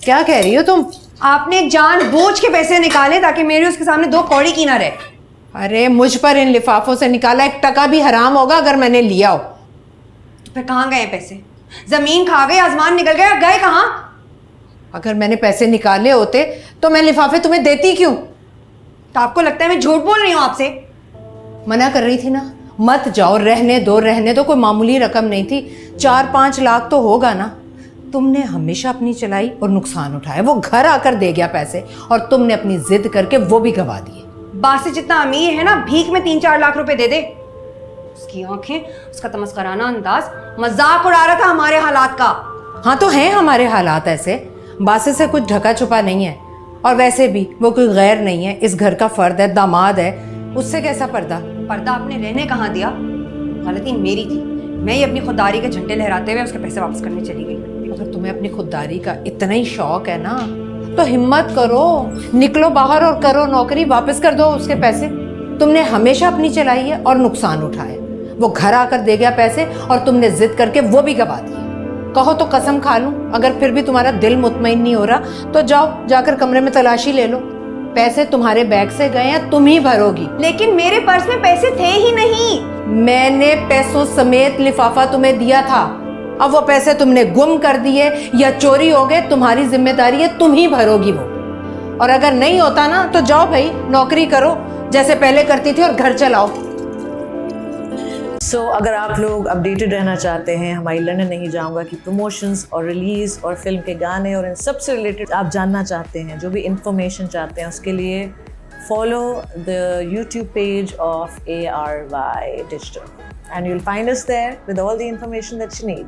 क्या कह रही हो तुम? आपने जानबूझ के पैसे निकाले ताकि मेरे उसके सामने दो कौड़ी की ना रहे। अरे मुझ पर इन लिफाफों से निकाला 1 टका भी हराम होगा अगर मैंने लिया हो। तो फिर कहाँ गए पैसे? जमीन खा गए, आसमान निकल गए, गए कहाँ? अगर मैंने पैसे निकाले होते तो मैं लिफाफे तुम्हें देती क्यों? तो आपको लगता है मैं झूठ बोल रही हूँ आपसे? मना कर रही थी ना, मत जाओ, रहने दो, कोई मामूली रकम नहीं थी, 4-5 लाख तो होगा ना। तुमने हमेशा अपनी चलाई और नुकसान उठाया। वो घर आकर दे गया पैसे और तुमने अपनी जिद करके वो भी गवा दिए। बासी जितना अमीर है ना, भीख में 3-4 लाख रुपए दे दे। उसकी आंखें, उसका तमस्कराना अंदाज, मजाक उड़ा रहा था हमारे हालात का। हाँ तो हैं हमारे हालात ऐसे, बासे से कुछ ढका छुपा नहीं है। और वैसे भी वो कोई गैर नहीं है, इस घर का फर्द है, दामाद है, उससे कैसा पर्दा? पर्दा आपने रहने कहाँ दिया? गलती मेरी थी। मैं ही अपनी खुददारी के झंडे लहराते हुए उसके पैसे वापस करने चली गई। अगर तुम्हें अपनी खुददारी का इतना ही शौक है ना तो हिम्मत करो, निकलो बाहर और करो नौकरी, वापस कर दो उसके पैसे। तुमने हमेशा अपनी चलाई है और नुकसान उठाए। वो घर आकर दे गया पैसे और तुमने जिद करके वो भी गवा दिए। कहो तो कसम खा लूं, अगर फिर भी तुम्हारा दिल मुतमईन नहीं हो रहा तो जाओ, जाकर कमरे में तलाशी ले लो। पैसे तुम्हारे बैग से गए हैं, तुम ही भरोगी। लेकिन मेरे पर्स में पैसे थे ही नहीं। मैंने पैसों समेत लिफाफा तुम्हें दिया था। अब वो पैसे तुमने गुम कर दिए या चोरी हो गए, तुम्हारी जिम्मेदारी है, तुम ही भरोगी वो। और अगर नहीं होता ना तो जाओ भाई, नौकरी करो जैसे पहले करती थी और घर चलाओ। अगर आप लोग अपडेटेड रहना चाहते हैं हमारी लंदन नहीं जाऊंगा कि प्रमोशंस और रिलीज और फिल्म के गाने और इन सब से रिलेटेड आप जानना चाहते हैं, जो भी इंफॉर्मेशन चाहते हैं, उसके लिए follow the YouTube page of ARY Digital and you'll find us there with all the information that you need.